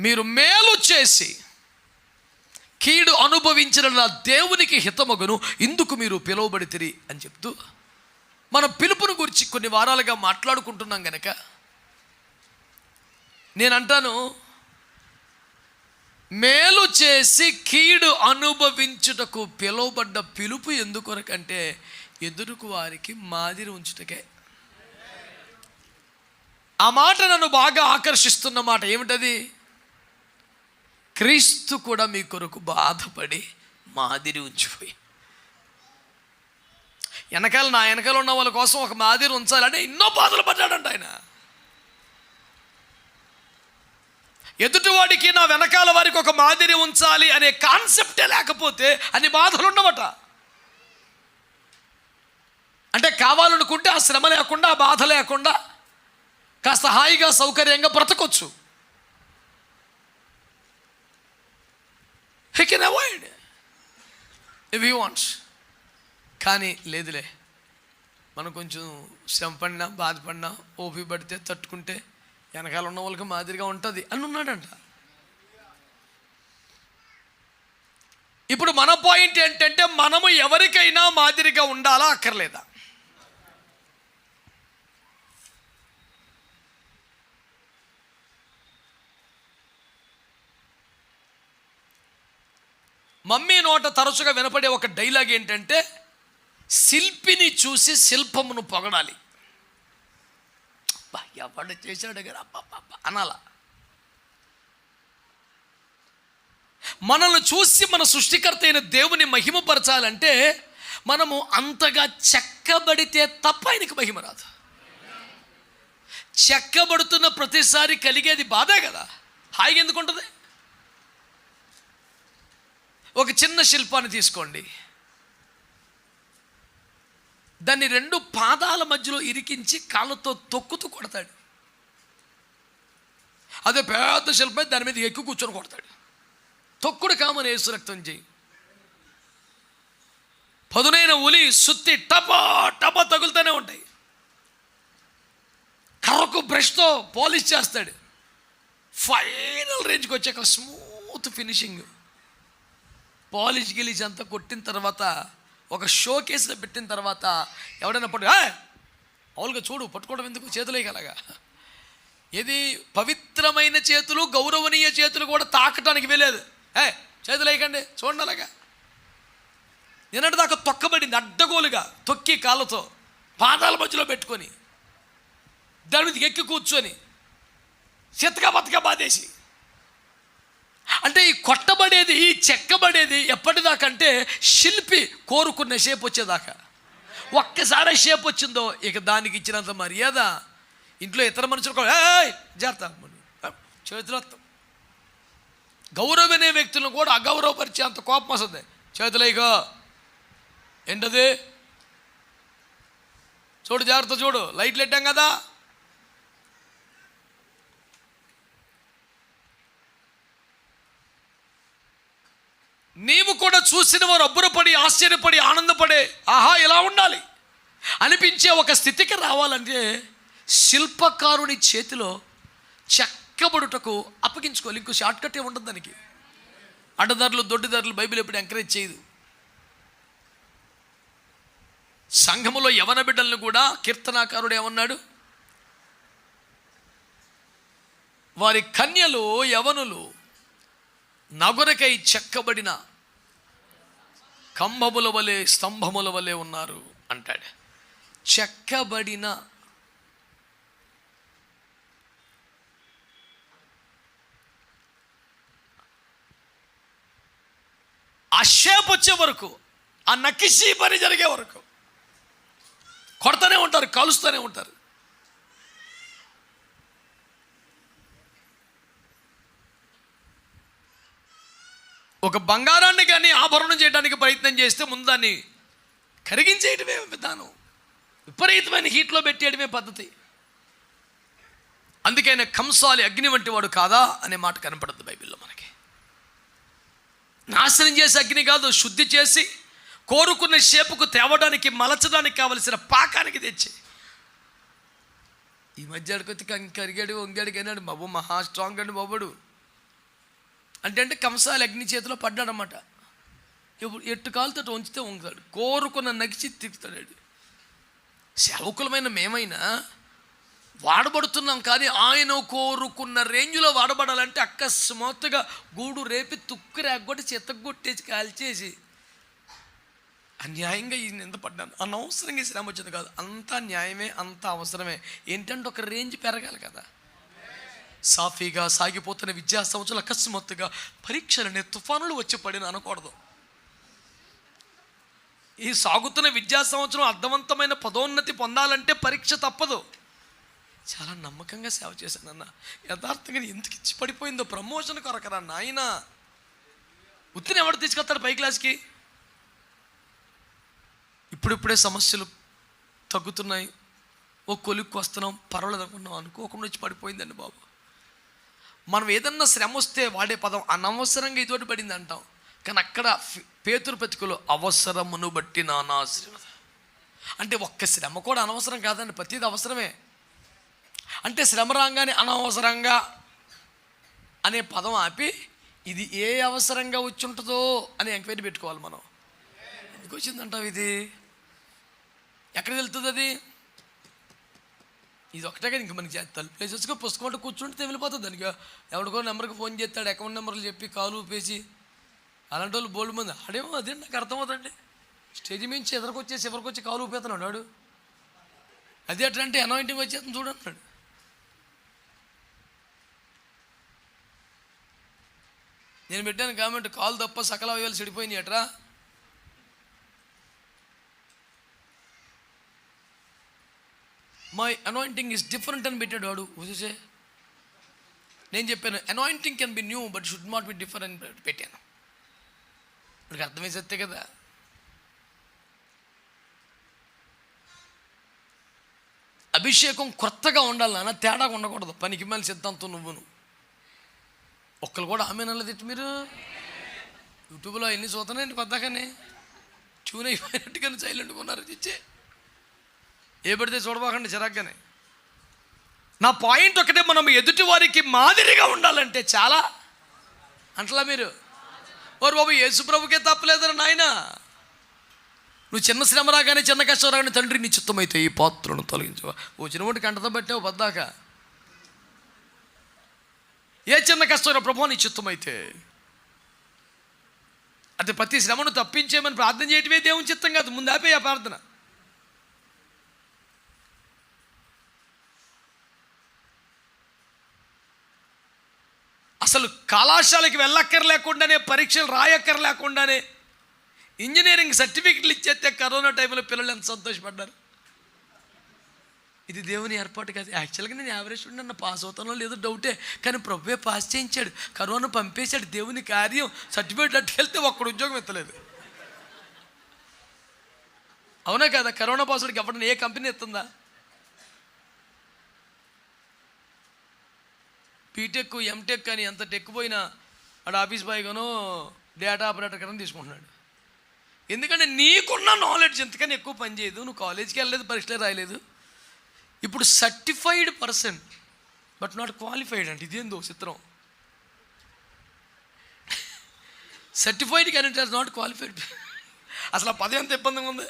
మీరు మేలు చేసి కీడు అనుభవించిన నా దేవునికి హితమగును, ఇందుకు మీరు పిలువబడితిరి అని చెప్తూ మన పిలుపును గురించి కొన్ని వారాలుగా మాట్లాడుకుంటున్నాం గనక నేనంటాను, మేలు చేసి కీడు అనుభవించుటకు పిలువబడ్డ పిలుపు ఎందుకొరకంటే ఎదురుకు వారికి మాదిరి ఉంచుటకే. ఆ మాట నన్ను బాగా ఆకర్షిస్తున్న మాట ఏమిటది? క్రీస్తు కూడా మీ కొరకు బాధపడి మాదిరి ఉంచిపోయి, నా వెనకాల ఉన్న వాళ్ళ కోసం ఒక మాదిరి ఉంచాలంటే ఎన్నో బాధలు పడ్డాడంట ఆయన. ఎదుటివాడికి నా వెనకాల వారికి ఒక మాదిరి ఉంచాలి అనే కాన్సెప్టే లేకపోతే అన్ని బాధలు ఉండవట. అంటే కావాలనుకుంటే ఆ శ్రమ లేకుండా, ఆ బాధ లేకుండా కాస్త హాయిగా సౌకర్యంగా బ్రతకొచ్చు. He can avoid if he wants. కానీ లేదులే, మనం కొంచెం శ్రమ పడినా, బాధపడినా, ఓపి పడితే తట్టుకుంటే వెనకాల ఉన్న వాళ్ళకి మాదిరిగా ఉంటుంది అని ఉన్నాడంట. ఇప్పుడు మన పాయింట్ ఏంటంటే, మనము ఎవరికైనా మాదిరిగా ఉండాలా అక్కర్లేదా? మమ్మీ నోట తరచుగా వినపడే ఒక డైలాగ్ ఏంటంటే, శిల్పిని చూసి శిల్పమును పొగడాలి. ఎవడు చేశాడు కదా అనాల. మనల్ని చూసి మన సృష్టికర్త అయిన దేవుని మహిమపరచాలంటే మనము అంతగా చెక్కబడితే తప్ప ఆయనకి మహిమ రాదు. చెక్కబడుతున్న ప్రతిసారి కలిగేది బాధే కదా, హాయిగా ఎందుకు ఉంటుంది? ఒక చిన్న శిల్పాన్ని తీసుకోండి, దాన్ని 2 పాదాల మధ్యలో ఇరికించి కాళ్ళతో తొక్కుతూ కొడతాడు. అదే పెద్ద శిల్పం, దాని మీద ఎక్కువ కూర్చొని కొడతాడు. తొక్కుడు కామని యేసు రక్తం చేయి. పదునైన ఉలి సుత్తి టపా టపా తగులుతూనే ఉంటాయి. కర్రకు బ్రష్తో పాలిష్ చేస్తాడు. ఫైనల్ రేంజ్కి వచ్చాక స్మూత్ ఫినిషింగ్, పాలిష్ గిలిష్ అంతా కొట్టిన తర్వాత ఒక షో కేసులో పెట్టిన తర్వాత ఎవడైనా మామూలుగా చూడు, పట్టుకోవడం ఎందుకు, చేతులేకలాగా. ఇది పవిత్రమైన చేతులు, గౌరవనీయ చేతులు కూడా తాకటానికి వెళ్ళలేదు. చేతులేకండి చూడండి అలాగా. నిన్నటి దాకా తొక్కబడింది, అడ్డగోలుగా తొక్కి కాళ్ళతో పాదాల మధ్యలో పెట్టుకొని దాని మీద ఎక్కి కూర్చొని చితకా బతక బాధేసి. అంటే ఈ కొట్టబడేది, ఈ చెక్కబడేది ఎప్పటిదాకంటే శిల్పి కోరుకున్న షేప్ వచ్చేదాకా. ఒక్కసారి షేప్ వచ్చిందో ఇక దానికి ఇచ్చినంత మర్యాద ఇంట్లో ఇతర మనుషులు కూడా చేస్తాం, చేతులు గౌరవనే వ్యక్తులను కూడా అగౌరవపరిచే అంత కోపం వస్తుంది. చేతులేగో ఏంటది చూడు, జాగ్రత్త చూడు, లైట్లు పెట్టాం కదా. నీవు కూడా చూసిన వారు అబ్బురపడి, ఆశ్చర్యపడి, ఆనందపడే, ఆహా ఇలా ఉండాలి అనిపించే ఒక స్థితికి రావాలంటే శిల్పకారుని చేతిలో చెక్కబడుటకు అప్పగించుకోవాలి. ఇంకో షార్ట్ కట్ ఉండదు దానికి. అడ్డదారులు, దొడ్డిదారులు బైబిల్ ఎప్పుడు ఎంకరేజ్ చేయదు. సంఘములో యవన బిడ్డలను కూడా కీర్తనాకారుడు ఏమన్నాడు? వారి కన్యలు, యవనులు నగరకై చెక్కబడిన కంబముల వలె, స్తంభముల వలె ఉన్నారు అంటాడు. చెక్కబడిన ఆ షేప్ వచ్చే వరకు, ఆ నకిషీ పని జరిగే వరకు కొడతానే ఉంటారు, కాలుస్తూనే ఉంటారు. ఒక బంగారాన్ని కానీ ఆభరణం చేయడానికి ప్రయత్నం చేస్తే ముందు దాన్ని కరిగించేయటమే విధానం, విపరీతమైన హీట్లో పెట్టేయడమే పద్ధతి. అందుకే ఆయన కంసాలి, అగ్ని వంటి వాడు కాదా అనే మాట కనపడద్దు బైబిల్లో మనకి. నాశనం చేసి అగ్ని కాదు, శుద్ధి చేసి కోరుకున్న షేపుకు తేవడానికి, మలచడానికి కావలసిన పాకానికి తెచ్చి. ఈ మధ్య అడుకొత్తి కరిగాడు, వంగాడు, కన్నాడు బాబు, మహా స్ట్రాంగ్ అండి బాబుడు. అంటే కంసాలి అగ్ని చేతిలో పడ్డాడనమాట. ఇప్పుడు ఎట్టు కాలుతో వంచితే వంగుతాడు, కోరుకున్న నగిచి తిప్పుతాడు. సేవకులమైన మేమైనా వాడబడుతున్నాం, కానీ ఆయన కోరుకున్న రేంజ్లో వాడబడాలంటే అకస్మాత్తుగా గూడు రేపి తుక్కు రేగొట్టి చెత్తగొట్టేసి కాల్చేసి అన్యాయంగా ఈ నింద పడ్డాను. అనవసరంగా శ్రమ వచ్చింది కాదు, అంతా న్యాయమే, అంత అవసరమే. ఏంటంటే ఒక రేంజ్ పెరగాలి కదా. సాఫీగా సాగిపోతున్న విద్యా సంవత్సరాలు అకస్మాత్తుగా పరీక్షలనే తుఫానులు వచ్చి పడిన అనకూడదు. ఈ సాగుతున్న విద్యా సంవత్సరం అర్థవంతమైన పదోన్నతి పొందాలంటే పరీక్ష తప్పదు. చాలా నమ్మకంగా సేవ చేశాను అన్న, యథార్థంగా ఎందుకు ఇచ్చి పడిపోయిందో, ప్రమోషన్ కొరకరా నాయన. ఉత్తిని ఎవడు తీసుకొస్తాడు పై క్లాస్కి? ఇప్పుడిప్పుడే సమస్యలు తగ్గుతున్నాయి, ఓ కొలిక్కి వస్తున్నాం, పర్వాలేదు అనుకున్నాం, అనుకోకుండా వచ్చి పడిపోయిందండి బాబు. మనం ఏదన్నా శ్రమ వస్తే వాడే పదం అనవసరంగా ఇతోటి పడింది అంటాం, కానీ అక్కడ పేతురు పత్రికలో అవసరమును బట్టి నానాశ్రమ అంటే ఒక్క శ్రమ కూడా అనవసరం కాదండి, ప్రతిది అవసరమే. అంటే శ్రమ రాగానే అనవసరంగా అనే పదం ఆపి ఇది ఏ అవసరంగా వచ్చి ఉంటుందో అని ఎంక్వైరీ పెట్టుకోవాలి మనం. ఎందుకు వచ్చిందంటావు, ఇది ఎక్కడికి వెళ్తుంది, అది ఇది ఒకటే కదా. ఇంక మనకి తలుపు ప్లేసెస్గా పుస్తకం అంటే కూర్చుంటే వెళ్ళిపోతుంది. దానికి ఎవరికో నెంబర్కి ఫోన్ చేస్తాడు, అకౌంట్ నెంబర్లు చెప్పి కాలు ఊపేసి, అలాంటి వాళ్ళు బోల్డ్ మంది. ఆడేమో అదే నాకు అర్థమవుతుందండి, స్టేజ్ మించి ఎదరికొచ్చేసి ఎవరికొచ్చి కాలు ఊపేస్తున్నాడు వాడు. అదే ఎట్లా అంటే అనాయింటింగ్ వచ్చేస్తుంది చూడంటున్నాడు. నేను పెట్టాను కామెంట్, కాలు తప్ప సకల అవయవాలు చెడిపోయినాయి అట్రా. మై అనాయింటింగ్ ఈజ్ డిఫరెంట్ అని పెట్టాడు వాడు. చూసే నేను చెప్పాను anointing can be new but should not be different అని పెట్టాను. వాడికి అర్థమైతే కదా. అభిషేకం కొత్తగా ఉండాలి నాన్న, తేడాగా ఉండకూడదు. పనికి మళ్ళీ సిద్ధాంతం నువ్వును ఒక్కరు కూడా ఆమె నల్లదిట్టు. మీరు యూట్యూబ్లో ఎన్ని చూస్తున్నాయండి కొత్తగానే, ట్యూన్ అయిపోయినట్టుగానే సైలెంట్గా ఉన్నారు. ఇచ్చే ఏ పడితే చూడబాకండి చిరాగ్గానే. నా పాయింట్ ఒకటే, మనం ఎదుటి వారికి మాదిరిగా ఉండాలంటే చాలా అంటలా మీరు. ఓరు బాబు యేసుప్రభుకే తప్పలేదని నాయన, నువ్వు చిన్న శ్రమ రాగానే చిన్న కష్టం రాగానే తండ్రి నీ చిత్తమైతే ఈ పాత్రను తొలగించవా, ఓ చిన్నవాటి కంటతో పెట్టావు పద్దాక. ఏ చిన్న కష్టం ప్రభు నీ చిత్తమైతే, అది ప్రతి శ్రమను తప్పించేమని ప్రార్థన చేయటమే దేవుని చిత్తం కాదు. ముందు ఆపే ఆ ప్రార్థన. అసలు కళాశాలకి వెళ్ళక్కర్లేకుండానే, పరీక్షలు రాయక్కర్లేకుండానే ఇంజనీరింగ్ సర్టిఫికెట్లు ఇచ్చేస్తే కరోనా టైంలో పిల్లలు ఎంత సంతోషపడ్డారు. ఇది దేవుని ఏర్పాటు కాదు. యాక్చువల్గా నేను యావరేజ్ స్టూడెంట్, పాస్ అవుతానో లేదో డౌటే, కానీ ప్రభువే పాస్ చేయించాడు, కరోనా పంపేశాడు. దేవుని కార్యం. సర్టిఫికేట్ అట్టుకెళ్తే ఒక్కడు ఉద్యోగం ఎత్తలేదు. అవునా కదా? కరోనా పాస్వర్డ్కి ఎవడన్నా ఏ కంపెనీ ఎత్తుందా? బీటెక్ ఎంటెక్ కానీ ఎంత టెక్ పోయినా ఆడ ఆఫీస్ బాయ్ గానో డేటా ఆపరేటర్ కానీ తీసుకుంటున్నాడు. ఎందుకంటే నీకున్న నాలెడ్జ్ ఎంతకని ఎక్కువ పనిచేయదు. నువ్వు కాలేజ్కి వెళ్ళలేదు, పరీక్షలే రాయలేదు. ఇప్పుడు certified person but not qualified అంటే ఇదేందో చిత్రం. Certified candidate not qualified. అసలు ఆ పదవి ఎంత ఇబ్బందిగా ఉంది.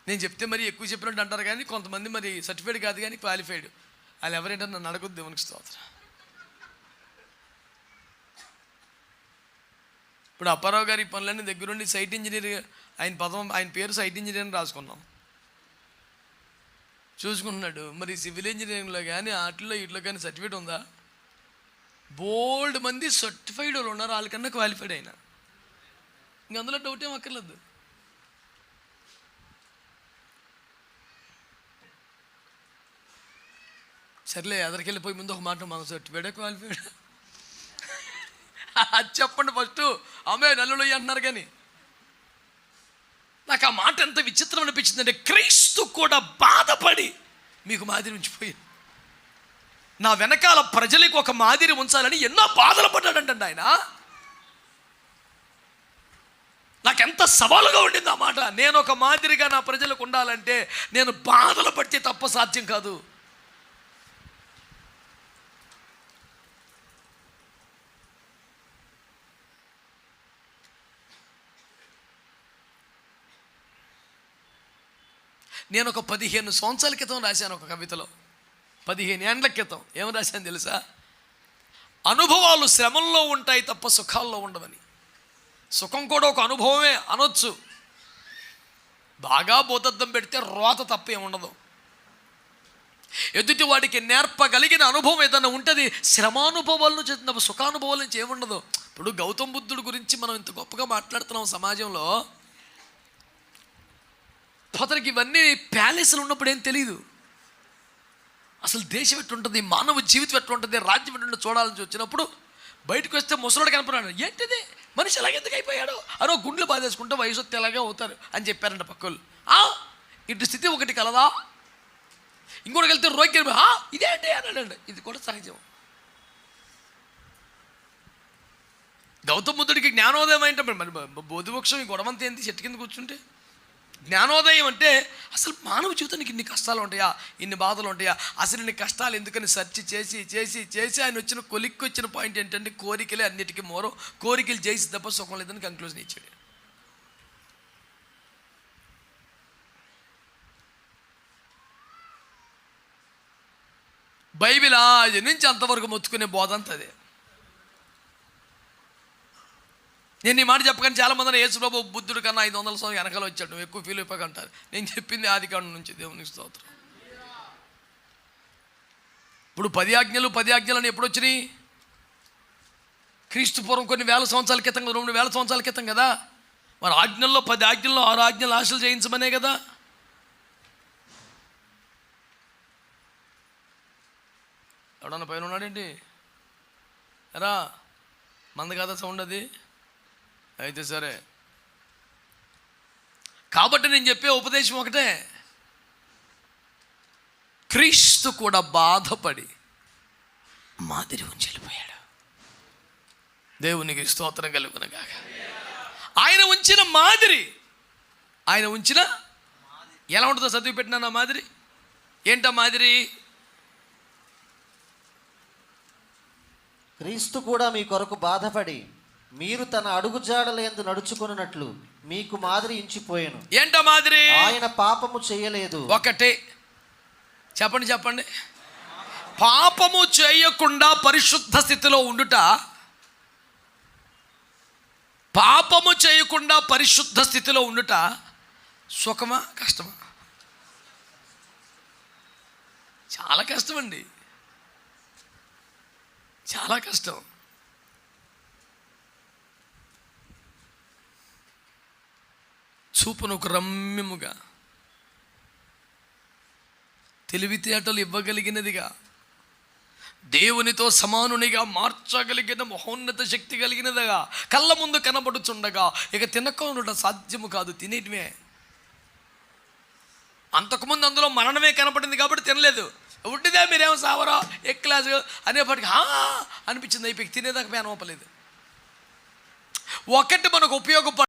నేను చెప్తే మరి ఎక్కువ చెప్పినట్టు అంటారు, కానీ కొంతమంది మరి సర్టిఫైడ్ కాదు కానీ క్వాలిఫైడ్. వాళ్ళు ఎవరైనా నన్ను అడగొద్దు, దేవునికి స్తోత్రం. ఇప్పుడు అప్పారావు గారి పనులన్నీ దగ్గరుండి సైట్ ఇంజనీర్, ఆయన పేరు సైట్ ఇంజనీర్ అని రాసుకున్నాం, చూసుకుంటున్నాడు. మరి సివిల్ ఇంజనీరింగ్లో కానీ వాటిలో ఇట్లో కానీ సర్టిఫికేట్ ఉందా? బోల్డ్ మంది సర్టిఫైడ్ వాళ్ళు ఉన్నారు, వాళ్ళకన్నా క్వాలిఫైడ్ అయినా. ఇంక అందులో డౌట్ ఏం అక్కర్లేదు. సర్లే ఎదరికి వెళ్ళిపోయి ముందు ఒక మాట, మన సర్టిఫైడే క్వాలిఫైడ్ అది చెప్పండి ఫస్ట్. ఆమె నల్లులో అంటున్నారు, కానీ నాకు ఆ మాట ఎంత విచిత్రం అనిపించిందంటే, క్రీస్తు కూడా బాధపడి మీకు మాదిరి ఉంచిపోయింది. నా వెనకాల ప్రజలకు ఒక మాదిరి ఉంచాలని ఎన్నో బాధలు పడ్డాడంటండి ఆయన. నాకెంత సవాలుగా ఉండింది ఆ మాట. నేను ఒక మాదిరిగా నా ప్రజలకు ఉండాలంటే నేను బాధలు పడితే తప్ప సాధ్యం కాదు. నేను ఒక 15 సంవత్సరాల క్రితం రాశాను ఒక కవితలో, 15 ఏండ్ల క్రితం. ఏం రాశాను తెలుసా? అనుభవాలు శ్రమల్లో ఉంటాయి తప్ప సుఖాల్లో ఉండవని. సుఖం కూడా ఒక అనుభవమే అనొచ్చు. బాగా భూతద్దం పెడితే రోత తప్ప ఏముండదు. ఎదుటి వాడికి నేర్పగలిగిన అనుభవం ఏదైనా ఉంటుంది. శ్రమానుభవాలను చెందిన సుఖానుభవాల నుంచి ఏముండదు. ఇప్పుడు గౌతమ బుద్ధుడి గురించి మనం ఇంత గొప్పగా మాట్లాడుతున్నాం సమాజంలో. అతనికి ఇవన్నీ ప్యాలెస్లు ఉన్నప్పుడు ఏం తెలియదు. అసలు దేశం ఎట్టుంటుంది, మానవ జీవితం ఎట్లుంటుంది, రాజ్యం ఎట్టుంటుంది చూడాలని వచ్చినప్పుడు బయటకు వస్తే ముసలోడు కనపడాడు. ఏంటిది, మనిషి ఎలాగెందుకు అయిపోయాడు అనో గుండెలు బాధేసుకుంటే వయసు ఎలాగే అవుతారు అని చెప్పారంట పక్కలు. ఇటు స్థితి ఒకటి కలదా, ఇంకోటికి వెళ్తే రోగి ఇదేంటి అన్నాడండి. ఇది కూడా సహజం. గౌతమ బుద్ధుడికి జ్ఞానోదయం అంటే మరి బోధివృక్షం ఈ గొడవంతా ఏంటి, చెట్టు కింద కూర్చుంటే జ్ఞానోదయం అంటే అసలు మానవ జీవితానికి ఇన్ని కష్టాలు ఉంటాయా, ఇన్ని బాధలు ఉంటాయా, అసలు ఇన్ని కష్టాలు ఎందుకని సెర్చ్ చేసి చేసి చేసి ఆయన వచ్చిన కొలిక్కి వచ్చిన పాయింట్ ఏంటంటే కోరికలే అన్నిటికీ మోరో, కోరికలు చేసి తప్ప సుఖం లేదని కంక్లూజన్ ఇచ్చాడు. బైబిల్ అది నుంచి అంతవరకు మొత్తుకునే బోధ అంత అదే. నేను ఈ మాట చెప్పగానే చాలామంది యేసుప్రభు బుద్ధుడి కన్నా 500 సంవత్సరాలు వెనకాల వచ్చాడు, నువ్వు ఎక్కువ ఫీల్ అయిపోకంటారు. నేను చెప్పింది ఆదికాండం నుంచి. దేవునికి స్తోత్రం. ఇప్పుడు 10 ఆజ్ఞలు అని ఎప్పుడు వచ్చినాయి? క్రీస్తు పూర్వం కొన్ని వేల సంవత్సరాల క్రితం కదా, 2,000 సంవత్సరాల క్రితం కదా. మరి ఆజ్ఞల్లో 10 ఆజ్ఞల్లో 6 ఆజ్ఞలు ఆశలు చేయించమనే కదా. ఎవడన్నా పైన ఉన్నాడేంటి? ఎరా మంద కదా సౌండ్ అది అయితే సరే. కాబట్టి నేను చెప్పే ఉపదేశం ఒకటే, క్రీస్తు కూడా బాధపడి మాదిరి ఉంచి వెళ్ళిపోయాడు. దేవునికి స్తోత్రం కలుగునగాక. ఆయన ఉంచిన మాదిరి, ఆయన ఉంచిన ఎలా ఉంటుందో చదివి పెట్టినా నా మాదిరి. ఏంటా మాదిరి? క్రీస్తు కూడా మీ కొరకు బాధపడి మీరు తన అడుగుజాడల యందు నడుచుకున్నట్లు మీకు మాదిరి ఇంచిపోయాను. ఏంటో మాదిరి? ఆయన పాపము చేయలేదు. ఒకటే చెప్పండి. పాపము చేయకుండా పరిశుద్ధ స్థితిలో ఉండుట, పాపము చేయకుండా పరిశుద్ధ స్థితిలో ఉండుట సుఖమా కష్టమా? చాలా కష్టమండి, చాలా కష్టం. చూపునకు రమ్యముగా, తెలివితేటలు ఇవ్వగలిగినదిగా, దేవునితో సమానునిగా మార్చగలిగిన మహోన్నత శక్తి కలిగినదిగా కళ్ళ ముందు కనబడుచుండగా ఇక తినకుండా సాధ్యము కాదు, తినేటివే. అంతకుముందు అందులో మరణమే కనపడింది కాబట్టి తినలేదు. ఉట్టిదే మీరేమో సావరా ఏ క్లాసు అనేప్పటికీ అనిపించింది. అయిపోయి తినేదాకా పేనవపలేదు. ఒకటి మనకు ఉపయోగపడ